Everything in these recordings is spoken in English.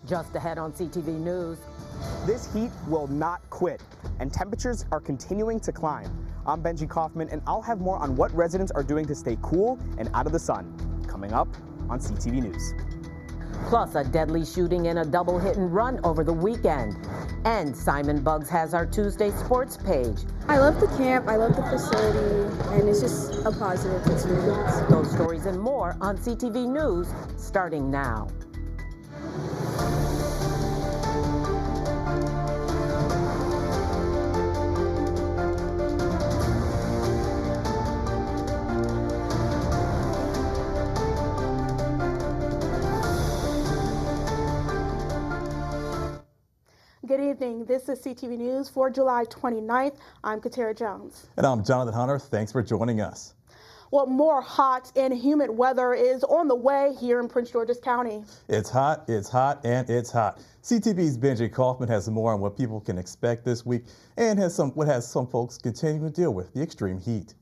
Just ahead on CTV News. This heat will not quit, and temperatures are continuing to climb. I'm Benji Kaufman, and I'll have more on what residents are doing to stay cool and out of the sun, coming up on CTV News. Plus, a deadly shooting and a double hit and run over the weekend. And Simon Buggs has our Tuesday sports page. I love the camp, I love the facility, and it's just a positive experience. Those stories and more on CTV News, starting now. Good evening. This is CTV News for July 29th. I'm Katera Jones. And I'm Jonathan Hunter. Thanks for joining us. Well, more hot and humid weather is on the way here in Prince George's County. It's hot, and it's hot. CTV's Benji Kaufman has more on what people can expect this week and what has some folks continuing to deal with the extreme heat.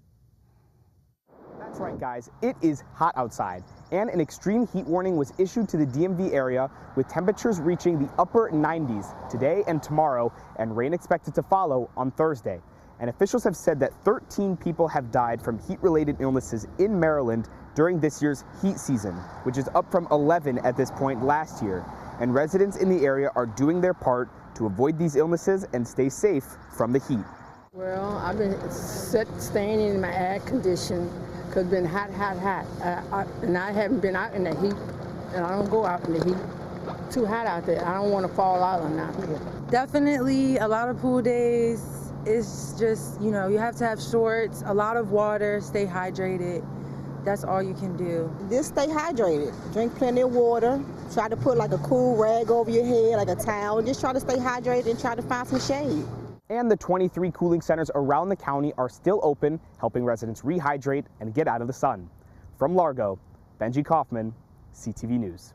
That's right, guys. It is hot outside, and an extreme heat warning was issued to the DMV area with temperatures reaching the upper 90s today and tomorrow, and rain expected to follow on Thursday. And officials have said that 13 people have died from heat-related illnesses in Maryland during this year's heat season, which is up from 11 at this point last year. And residents in the area are doing their part to avoid these illnesses and stay safe from the heat. Well, I've been staying in my air condition because it's been hot. And I haven't been out in the heat, and I don't go out in the heat. Too hot out there. I don't want to fall out or not. Definitely a lot of pool days. It's just, you have to have shorts, a lot of water, stay hydrated. That's all you can do. Just stay hydrated. Drink plenty of water. Try to put like a cool rag over your head, like a towel, and just try to stay hydrated and try to find some shade. And the 23 cooling centers around the county are still open, helping residents rehydrate and get out of the sun. From Largo, Benji Kaufman, CTV News.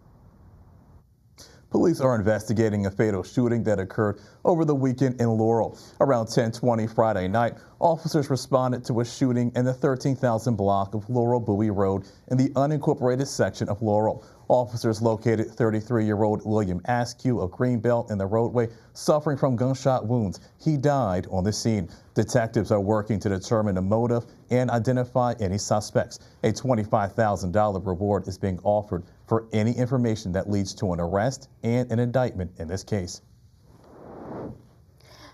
Police are investigating a fatal shooting that occurred over the weekend in Laurel. Around 10:20 Friday night, officers responded to a shooting in the 13,000 block of Laurel Bowie Road in the unincorporated section of Laurel. Officers located 33-year-old William Askew of Greenbelt in the roadway, suffering from gunshot wounds. He died on the scene. Detectives are working to determine the motive and identify any suspects. A $25,000 reward is being offered for any information that leads to an arrest and an indictment in this case.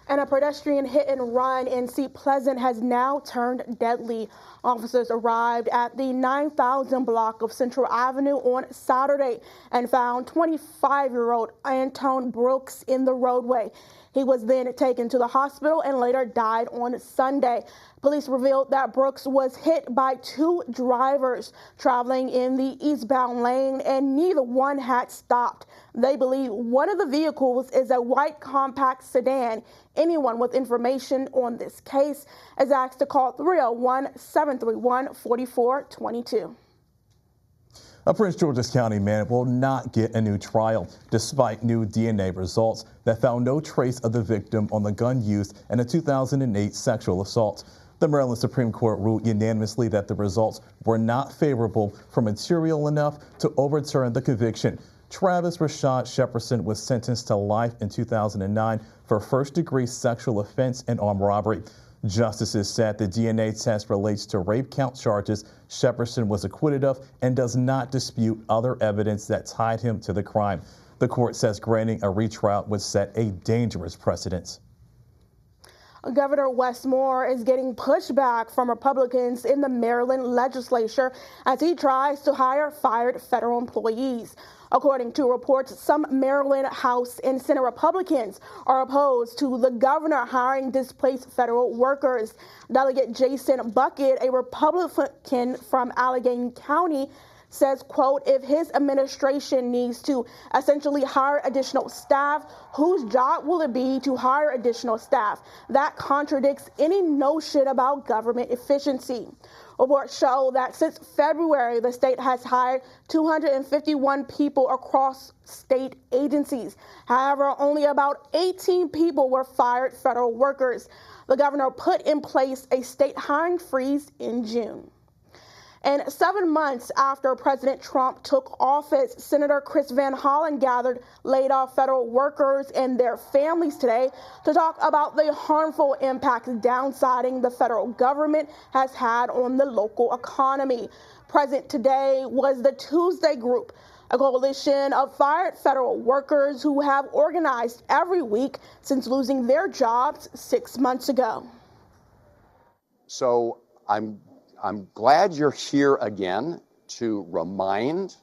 And a pedestrian hit and run in Seat Pleasant has now turned deadly. Officers arrived at the 9,000 block of Central Avenue on Saturday and found 25-year-old Antone Brooks in the roadway. He was then taken to the hospital and later died on Sunday. Police revealed that Brooks was hit by two drivers traveling in the eastbound lane, and neither one had stopped. They believe one of the vehicles is a white compact sedan. Anyone with information on this case is asked to call 301-731-4422. A Prince George's County man will not get a new trial, despite new DNA results that found no trace of the victim on the gun used in a 2008 sexual assault. The Maryland Supreme Court ruled unanimously that the results were not favorable for material enough to overturn the conviction. Travis Rashad Shepperson was sentenced to life in 2009 for first-degree sexual offense and armed robbery. Justices said the DNA test relates to rape count charges Shepperson was acquitted of and does not dispute other evidence that tied him to the crime. The court says granting a retrial would set a dangerous precedent. Governor Wes Moore is getting pushback from Republicans in the Maryland legislature as he tries to hire fired federal employees. According to reports, some Maryland House and Senate Republicans are opposed to the governor hiring displaced federal workers. Delegate Jason Bucket, a Republican from Allegheny County, says, quote, if his administration needs to essentially hire additional staff, whose job will it be to hire additional staff? That contradicts any notion about government efficiency. Reports show that since February, the state has hired 251 people across state agencies. However, only about 18 people were fired federal workers. The governor put in place a state hiring freeze in June. And 7 months after President Trump took office, Senator Chris Van Hollen gathered laid-off federal workers and their families today to talk about the harmful impact downsizing the federal government has had on the local economy. Present today was the Tuesday Group, a coalition of fired federal workers who have organized every week since losing their jobs 6 months ago. So I'm glad you're here again to remind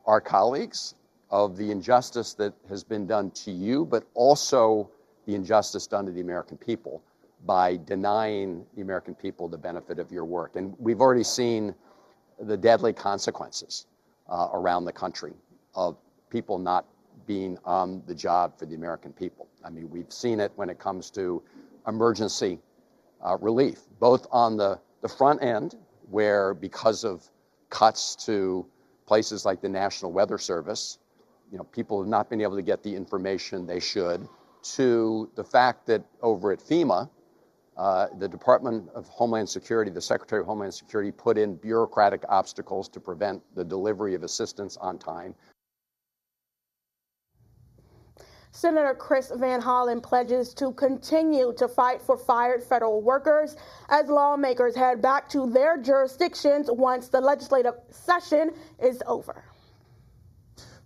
our colleagues of the injustice that has been done to you, but also the injustice done to the American people by denying the American people the benefit of your work. And we've already seen the deadly consequences around the country of people not being on the job for the American people. I mean, we've seen it when it comes to emergency relief, both on the front end, where because of cuts to places like the National Weather Service, people have not been able to get the information they should, to the fact that over at FEMA, the Department of Homeland Security, the Secretary of Homeland Security, put in bureaucratic obstacles to prevent the delivery of assistance on time. Senator Chris Van Hollen pledges to continue to fight for fired federal workers as lawmakers head back to their jurisdictions once the legislative session is over.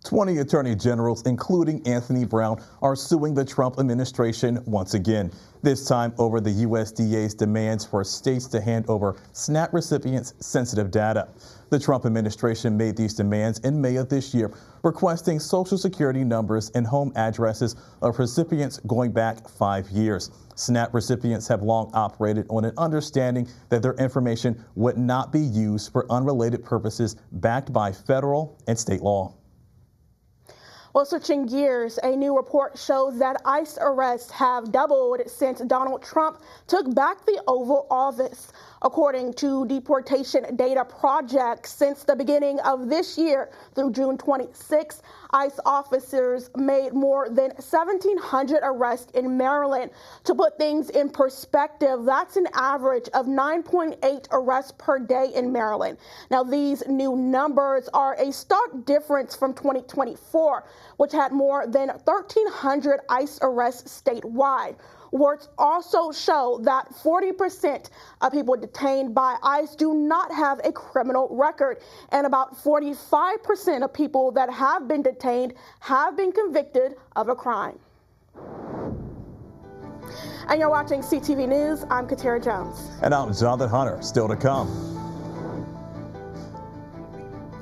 20 attorney generals, including Anthony Brown, are suing the Trump administration once again, this time over the USDA's demands for states to hand over SNAP recipients' sensitive data. The Trump administration made these demands in May of this year, requesting Social Security numbers and home addresses of recipients going back 5 years. SNAP recipients have long operated on an understanding that their information would not be used for unrelated purposes backed by federal and state law. Well, switching gears, a new report shows that ICE arrests have doubled since Donald Trump took back the Oval Office. According to Deportation Data Project, since the beginning of this year through June 26, ICE officers made more than 1,700 arrests in Maryland. To put things in perspective, that's an average of 9.8 arrests per day in Maryland. Now, these new numbers are a stark difference from 2024, which had more than 1,300 ICE arrests statewide. Reports also show that 40% of people detained by ICE do not have a criminal record, and about 45% of people that have been detained have been convicted of a crime. And you're watching CTV News. I'm Katera Jones. And I'm Jonathan Hunter. Still to come.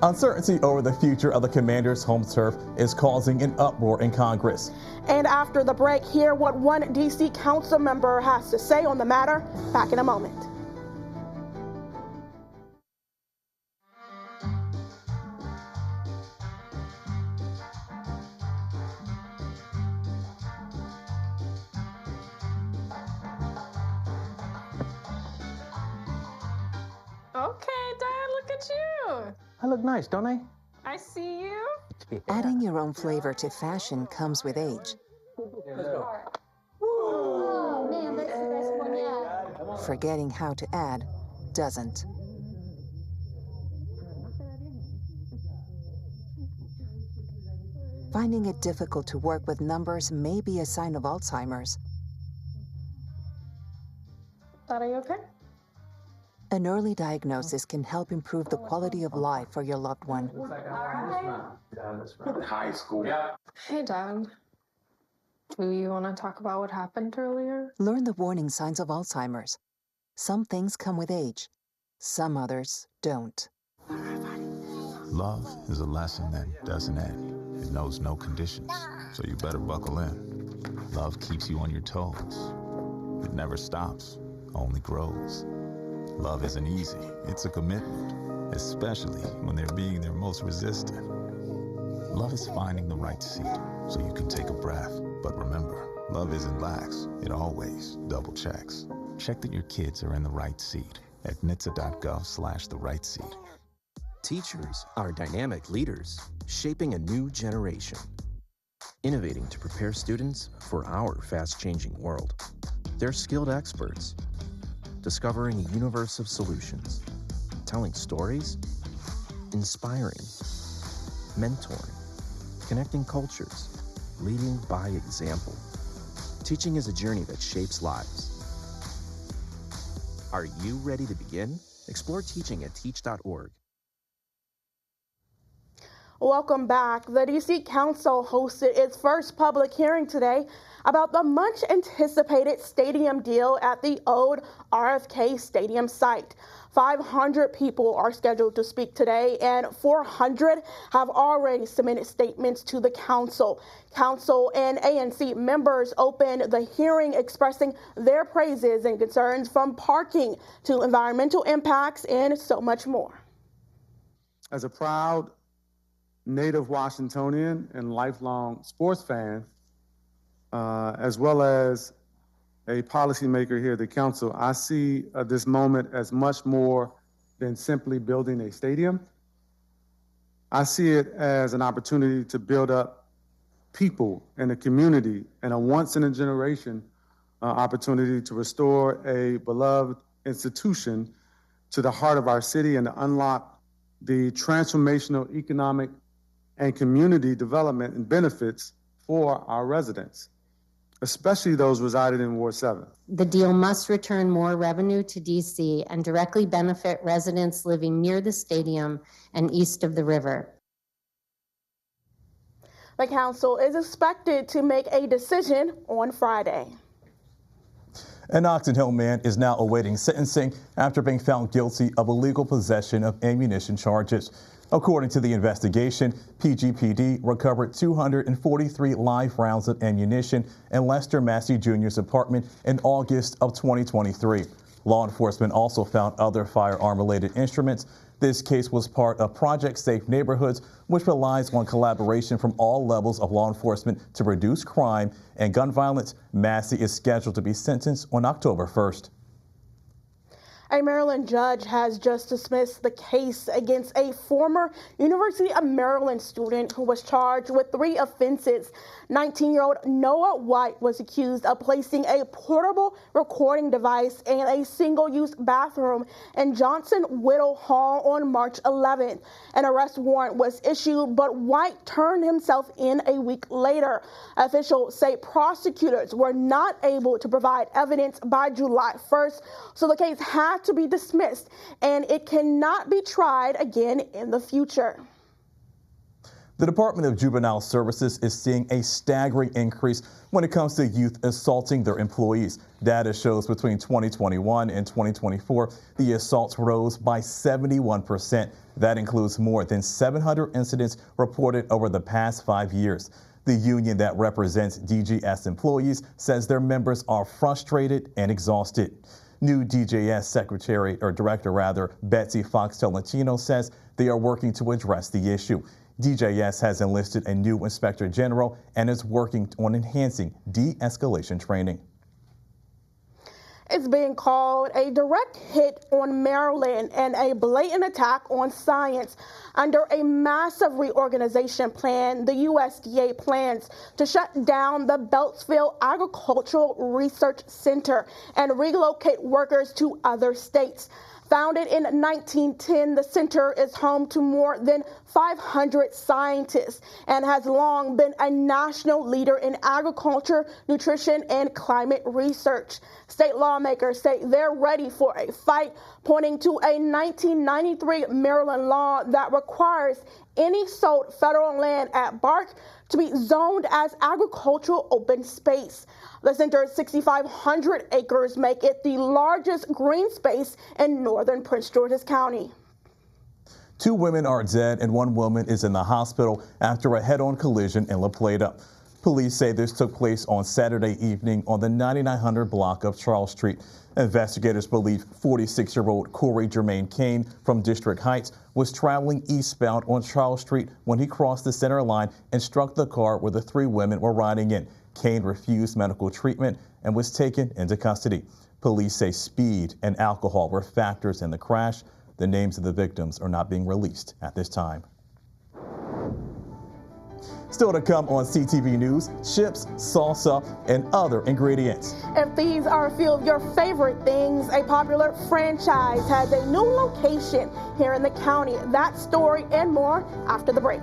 Uncertainty over the future of the Commanders' home turf is causing an uproar in Congress. And after the break, hear what one D.C. council member has to say on the matter. Back in a moment. Okay, Dad, look at you. I look nice, don't I? I see you. Yeah. Adding your own flavor to fashion comes with age. Forgetting how to add doesn't. Finding it difficult to work with numbers may be a sign of Alzheimer's. Dad, are you okay? An early diagnosis can help improve the quality of life for your loved one. High school. Hey, Dad. Do you want to talk about what happened earlier? Learn the warning signs of Alzheimer's. Some things come with age. Some others don't. Love is a lesson that doesn't end. It knows no conditions, so you better buckle in. Love keeps you on your toes. It never stops, only grows. Love isn't easy, it's a commitment, especially when they're being their most resistant. Love is finding the right seat so you can take a breath. But remember, love isn't lax, it always double checks. Check that your kids are in the right seat at NHTSA.gov/the right seat. Teachers are dynamic leaders, shaping a new generation, innovating to prepare students for our fast-changing world. They're skilled experts, discovering a universe of solutions, telling stories, inspiring, mentoring, connecting cultures, leading by example. Teaching is a journey that shapes lives. Are you ready to begin? Explore teaching at teach.org. Welcome back. The D.C. Council hosted its first public hearing today about the much anticipated stadium deal at the old RFK Stadium site. 500 people are scheduled to speak today, and 400 have already submitted statements to the council. Council and ANC members opened the hearing expressing their praises and concerns, from parking to environmental impacts and so much more. As a proud native Washingtonian and lifelong sports fan, as well as a policymaker here at the council, I see this moment as much more than simply building a stadium. I see it as an opportunity to build up people and a community, and a once-in-a-generation opportunity to restore a beloved institution to the heart of our city and to unlock the transformational economic and community development and benefits for our residents, especially those residing in Ward 7. The deal must return more revenue to DC and directly benefit residents living near the stadium and east of the river. The council is expected to make a decision on Friday. An Oxon Hill man is now awaiting sentencing after being found guilty of illegal possession of ammunition charges. According to the investigation, PGPD recovered 243 live rounds of ammunition in Lester Massey Jr.'s apartment in August of 2023. Law enforcement also found other firearm-related instruments. This case was part of Project Safe Neighborhoods, which relies on collaboration from all levels of law enforcement to reduce crime and gun violence. Massey is scheduled to be sentenced on October 1st. A Maryland judge has just dismissed the case against a former University of Maryland student who was charged with 3 offenses. 19-year-old Noah White was accused of placing a portable recording device in a single-use bathroom in Johnson-Whittle Hall on March 11th. An arrest warrant was issued, but White turned himself in a week later. Officials say prosecutors were not able to provide evidence by July 1st, so the case had to be dismissed, and it cannot be tried again in the future. The Department of Juvenile Services is seeing a staggering increase when it comes to youth assaulting their employees. Data shows between 2021 and 2024, the assaults rose by 71%. That includes more than 700 incidents reported over the past 5 years. The union that represents DGS employees says their members are frustrated and exhausted. New DJS Director Betsy Fox-Tolentino says they are working to address the issue. DJS has enlisted a new inspector general and is working on enhancing de-escalation training. It's being called a direct hit on Maryland and a blatant attack on science. Under a massive reorganization plan, the USDA plans to shut down the Beltsville Agricultural Research Center and relocate workers to other states. Founded in 1910, the center is home to more than 500 scientists and has long been a national leader in agriculture, nutrition, and climate research. State lawmakers say they're ready for a fight, pointing to a 1993 Maryland law that requires any sold federal land at Bark to be zoned as agricultural open space. The center's 6,500 acres make it the largest green space in northern Prince George's County. 2 women are dead and 1 woman is in the hospital after a head-on collision in La Plata. Police say this took place on Saturday evening on the 9900 block of Charles Street. Investigators believe 46-year-old Corey Jermaine Kane from District Heights was traveling eastbound on Charles Street when he crossed the center line and struck the car where the 3 women were riding in. Kane refused medical treatment and was taken into custody. Police say speed and alcohol were factors in the crash. The names of the victims are not being released at this time. Still to come on CTV News, chips, salsa, and other ingredients. If these are a few of your favorite things, a popular franchise has a new location here in the county. That story and more after the break.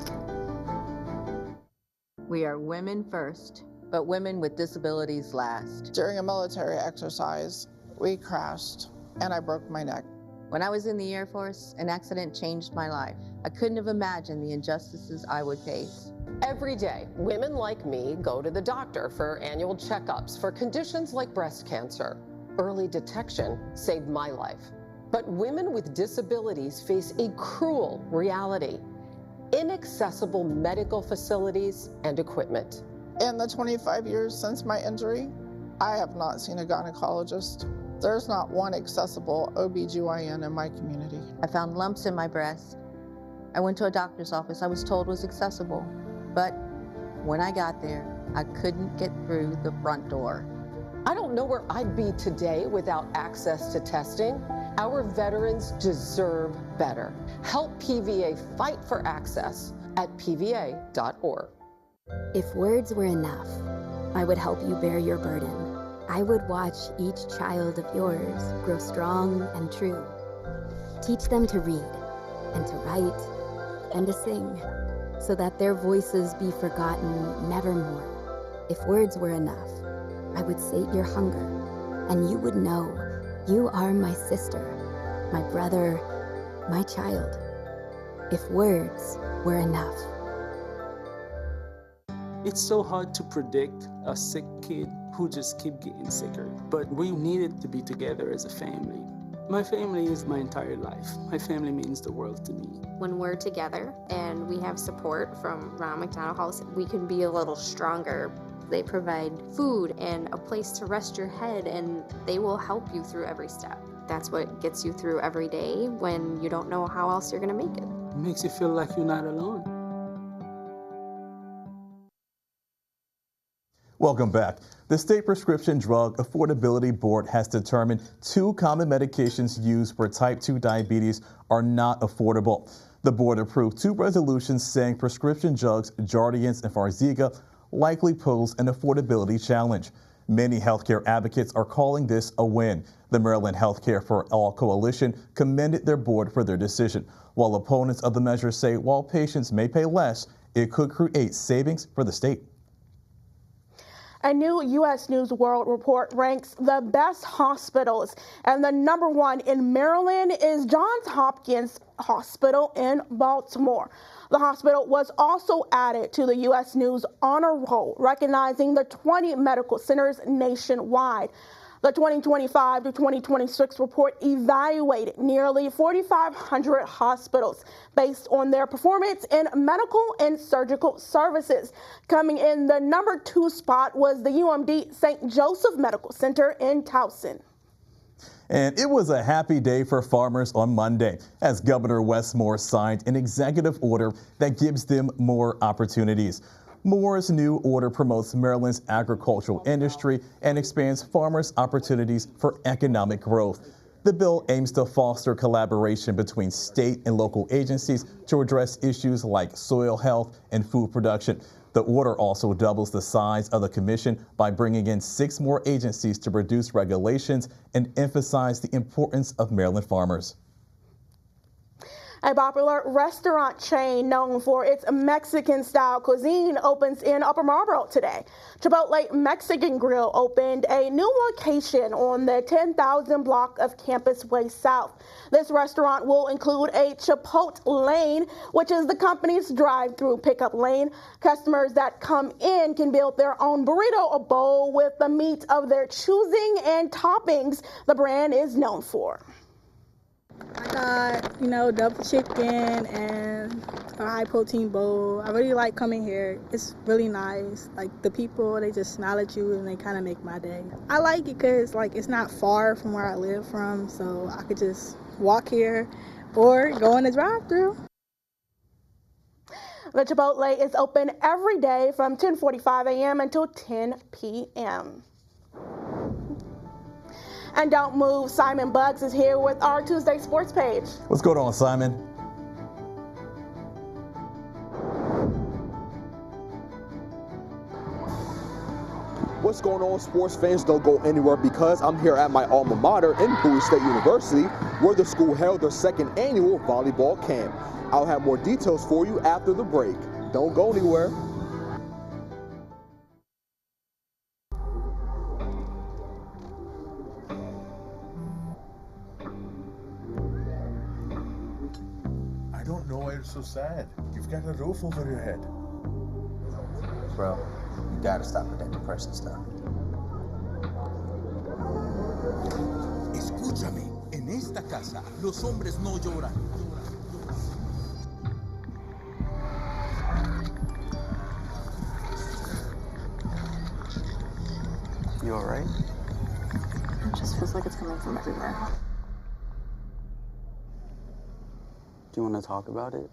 We are women first, but women with disabilities last. During a military exercise, we crashed and I broke my neck. When I was in the Air Force, an accident changed my life. I couldn't have imagined the injustices I would face. Every day, women like me go to the doctor for annual checkups for conditions like breast cancer. Early detection saved my life. But women with disabilities face a cruel reality: inaccessible medical facilities and equipment. In the 25 years since my injury, I have not seen a gynecologist. There's not one accessible OBGYN in my community. I found lumps in my breast. I went to a doctor's office I was told was accessible, but when I got there, I couldn't get through the front door. I don't know where I'd be today without access to testing. Our veterans deserve better. Help PVA fight for access at pva.org. If words were enough, I would help you bear your burden. I would watch each child of yours grow strong and true. Teach them to read and to write and to sing, so that their voices be forgotten nevermore. If words were enough, I would sate your hunger, and you would know you are my sister, my brother, my child. If words were enough. It's so hard to predict a sick kid who just keep getting sicker, but we needed to be together as a family. My family is my entire life. My family means the world to me. When we're together and we have support from Ronald McDonald House, we can be a little stronger. They provide food and a place to rest your head, and they will help you through every step. That's what gets you through every day when you don't know how else you're gonna make it. It makes you feel like you're not alone. Welcome back. The State Prescription Drug Affordability Board has determined 2 common medications used for type 2 diabetes are not affordable. The board approved 2 resolutions saying prescription drugs, Jardiance and Farxiga, likely pose an affordability challenge. Many healthcare advocates are calling this a win. The Maryland Healthcare for All Coalition commended their board for their decision, while opponents of the measure say while patients may pay less, it could create savings for the state. A new U.S. News World Report ranks the best hospitals, and the number 1 in Maryland is Johns Hopkins Hospital in Baltimore. The hospital was also added to the U.S. News Honor Roll, recognizing the 20 medical centers nationwide. The 2025 to 2026 report evaluated nearly 4,500 hospitals based on their performance in medical and surgical services. Coming in the number 2 spot was the UMD St. Joseph Medical Center in Towson. And it was a happy day for farmers on Monday as Governor Wes Moore signed an executive order that gives them more opportunities. Moore's new order promotes Maryland's agricultural industry and expands farmers' opportunities for economic growth. The bill aims to foster collaboration between state and local agencies to address issues like soil health and food production. The order also doubles the size of the commission by bringing in 6 more agencies to produce regulations and emphasize the importance of Maryland farmers. A popular restaurant chain known for its Mexican-style cuisine opens in Upper Marlboro today. Chipotle Mexican Grill opened a new location on the 10,000 block of Campus Way South. This restaurant will include a Chipotle lane, which is the company's drive-through pickup lane. Customers that come in can build their own burrito, a bowl with the meat of their choosing and toppings the brand is known for. I got, double chicken and a high protein bowl. I really like coming here. It's really nice. Like the people, they just smile at you and they kind of make my day. I like it because it's not far from where I live from, so I could just walk here or go in the drive-thru. The Chipotle is open every day from 10:45 a.m. until 10 p.m. And don't move, Simon Buggs is here with our Tuesday Sports page. What's going on, Simon? What's going on, sports fans? Don't go anywhere because I'm here at my alma mater in Bowie State University, where the school held their second annual volleyball camp. I'll have more details for you after the break. Don't go anywhere. I don't know why you're so sad. You've got a roof over your head. Bro, you gotta stop with that depression stuff. Escúchame, en esta casa los hombres no lloran. You alright? It just feels like it's coming from everywhere. Do you want to talk about it?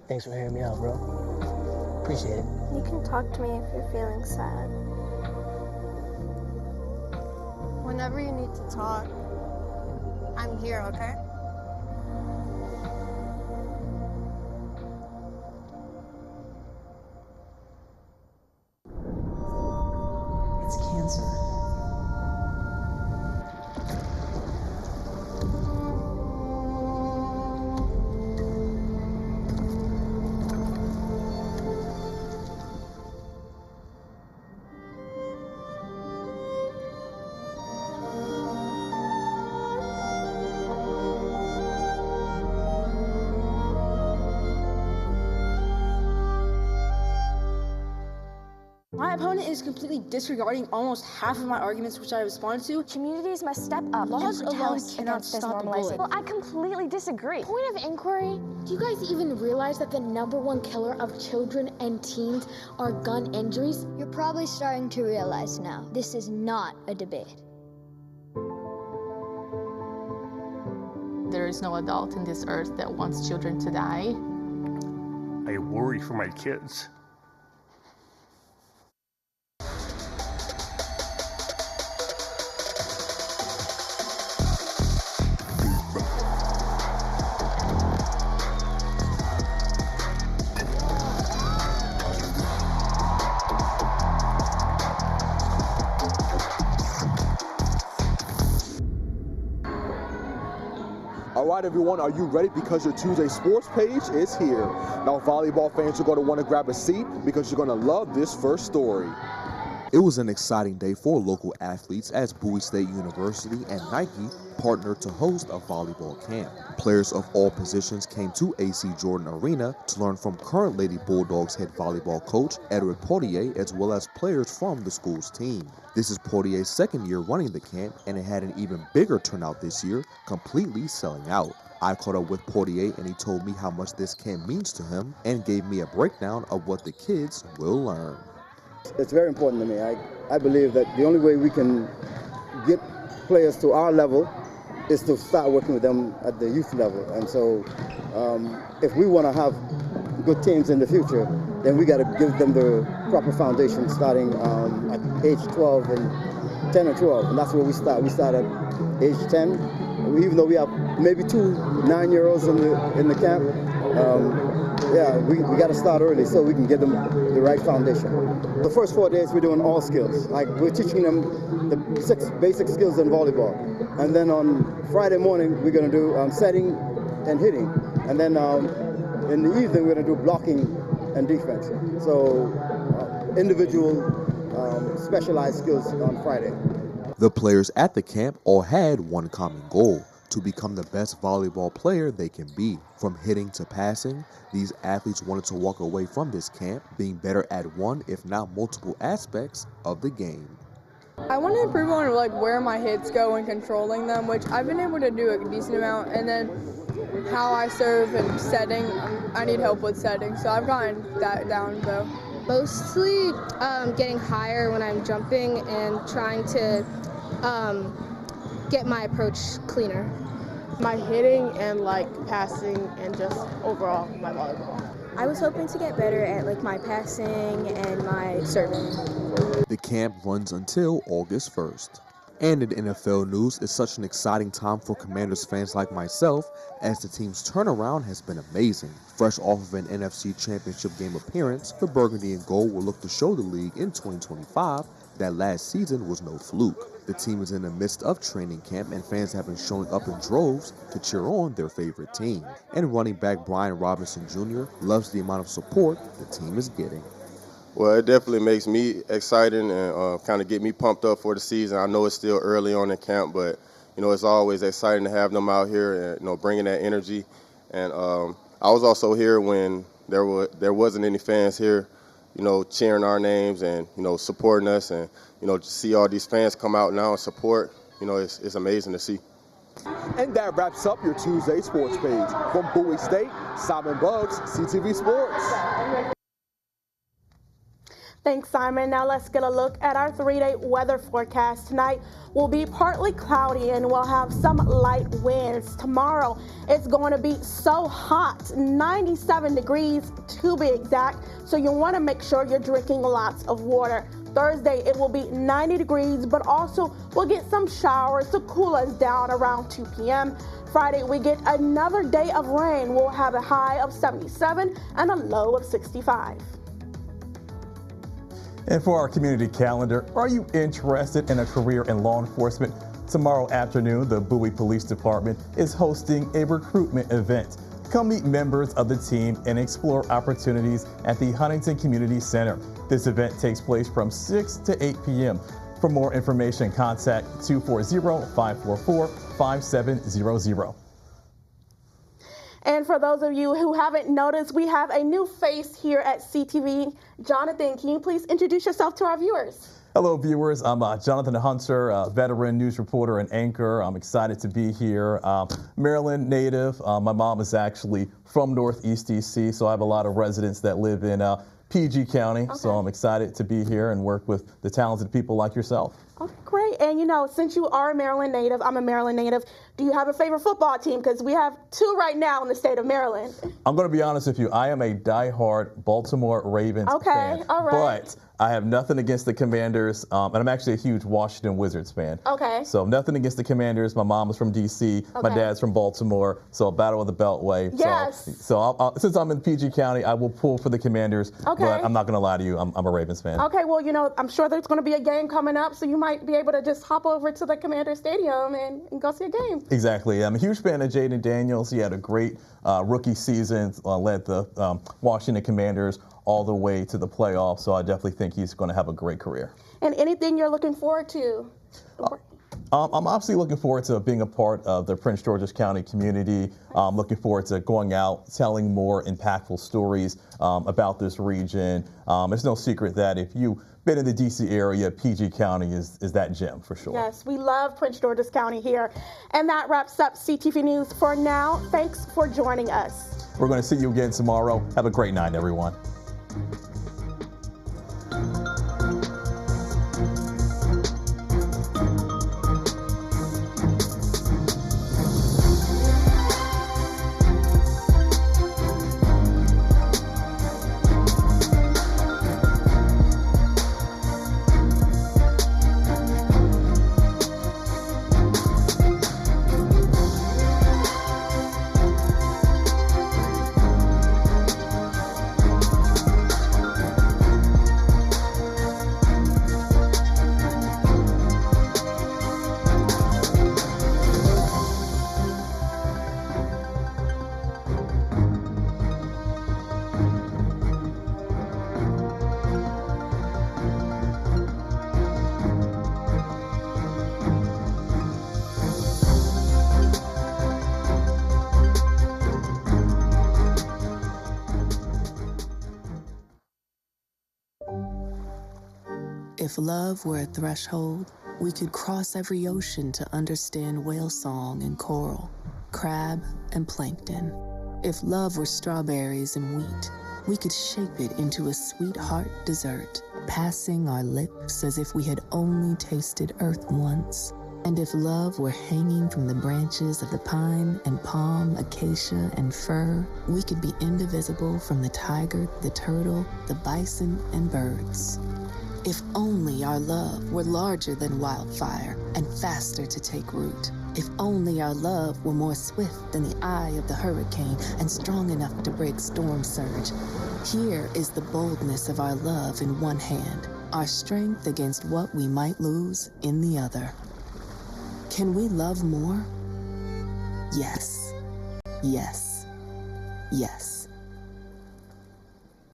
Thanks for hearing me out, bro. Appreciate it. You can talk to me if you're feeling sad. Whenever you need to talk, I'm here, okay? It's cancer. My opponent is completely disregarding almost half of my arguments which I responded to. Communities must step up. Laws and alone protest cannot against this stop the normalizing. bullet. Well, I completely disagree. Point of inquiry, do you guys even realize that the #1 killer of children and teens are gun injuries? You're probably starting to realize now, this is not a debate. There is no adult in this earth that wants children to die. I worry for my kids. All right, everyone, are you ready? Because your Tuesday sports page is here. Now, volleyball fans are going to want to grab a seat because you're going to love this first story. It was an exciting day for local athletes as Bowie State University and Nike partnered to host a volleyball camp. Players of all positions came to AC Jordan Arena to learn from current Lady Bulldogs head volleyball coach Edward Portier, as well as players from the school's team. This is Portier's second year running the camp, and it had an even bigger turnout this year, completely selling out. I caught up with Portier and he told me how much this camp means to him and gave me a breakdown of what the kids will learn. It's very important to me. I believe that the only way we can get players to our level is to start working with them at the youth level. And so if we want to have good teams in the future, then we got to give them the proper foundation starting at age 12 and 10 or 12. And that's where we start. We start at age 10. Even though we have maybe 2 9-year-olds in the camp, we got to start early so we can give them the right foundation. The first 4 days we're doing all skills. Like we're teaching them the 6 basic skills in volleyball. And then on Friday morning we're going to do setting and hitting. And then in the evening we're going to do blocking and defense. So individual specialized skills on Friday. The players at the camp all had one common goal: to become the best volleyball player they can be. From hitting to passing, these athletes wanted to walk away from this camp being better at one, if not multiple aspects of the game. I want to improve on where my hits go and controlling them, which I've been able to do a decent amount, and then how I serve and setting, I need help with setting, so I've gotten that down though. Mostly getting higher when I'm jumping and trying to get my approach cleaner. My hitting and passing and just overall my volleyball. I was hoping to get better at my passing and my serving. The camp runs until August 1st. And in NFL news, it's such an exciting time for Commanders fans like myself, as the team's turnaround has been amazing. Fresh off of an NFC Championship game appearance, the Burgundy and Gold will look to show the league in 2025 that last season was no fluke. The team is in the midst of training camp, and fans have been showing up in droves to cheer on their favorite team. And running back Brian Robinson Jr. loves the amount of support the team is getting. Well, it definitely makes me excited and kind of get me pumped up for the season. I know it's still early on in camp, but, it's always exciting to have them out here and, bringing that energy. And I was also here when there wasn't any fans here, cheering our names and, supporting us. And, to see all these fans come out now and support, it's amazing to see. And that wraps up your Tuesday sports page. From Bowie State, Simon Buggs, CTV Sports. Thanks, Simon. Now let's get a look at our 3-day weather forecast. Tonight will be partly cloudy and we'll have some light winds. Tomorrow it's going to be so hot, 97 degrees to be exact, so you want to make sure you're drinking lots of water. Thursday it will be 90 degrees, but also we'll get some showers to cool us down around 2 p.m. Friday we get another day of rain. We'll have a high of 77 and a low of 65. And for our community calendar, are you interested in a career in law enforcement? Tomorrow afternoon, the Bowie Police Department is hosting a recruitment event. Come meet members of the team and explore opportunities at the Huntington Community Center. This event takes place from 6 to 8 p.m. For more information, contact 240-544-5700. And for those of you who haven't noticed, we have a new face here at CTV. Jonathan, can you please introduce yourself to our viewers? Hello, viewers. I'm Jonathan Hunter, a veteran news reporter and anchor. I'm excited to be here. Maryland native. My mom is actually from Northeast DC, so I have a lot of residents that live in PG County. Okay. So I'm excited to be here and work with the talented people like yourself. Oh, great. And since you are a Maryland native, I'm a Maryland native, do you have a favorite football team? Because we have two right now in the state of Maryland. I'm going to be honest with you. I am a diehard Baltimore Ravens fan. All right. But I have nothing against the Commanders, and I'm actually a huge Washington Wizards fan. Okay. So nothing against the Commanders. My mom is from D.C. Okay. My dad's from Baltimore. So a battle of the Beltway. Yes. So since I'm in PG County, I will pull for the Commanders. Okay. But I'm not going to lie to you. I'm a Ravens fan. Okay. Well, I'm sure there's going to be a game coming up, so you might be able to just hop over to the Commander Stadium and go see a game. Exactly. I'm a huge fan of Jaden Daniels. He had a great rookie season, led the Washington Commanders all the way to the playoffs, so I definitely think he's going to have a great career. And anything you're looking forward to? I'm obviously looking forward to being a part of the Prince George's County community. I'm looking forward to going out, telling more impactful stories about this region. It's no secret that if you've been in the D.C. area, PG County is that gem for sure. Yes, we love Prince George's County here. And that wraps up CTV News for now. Thanks for joining us. We're going to see you again tomorrow. Have a great night, everyone. If love were a threshold, we could cross every ocean to understand whale song and coral, crab and plankton. If love were strawberries and wheat, we could shape it into a sweetheart dessert, passing our lips as if we had only tasted earth once. And if love were hanging from the branches of the pine and palm, acacia and fir, we could be indivisible from the tiger, the turtle, the bison, and birds. If only our love were larger than wildfire and faster to take root. If only our love were more swift than the eye of the hurricane and strong enough to break storm surge. Here is the boldness of our love in one hand, our strength against what we might lose in the other. Can we love more? Yes, yes, yes.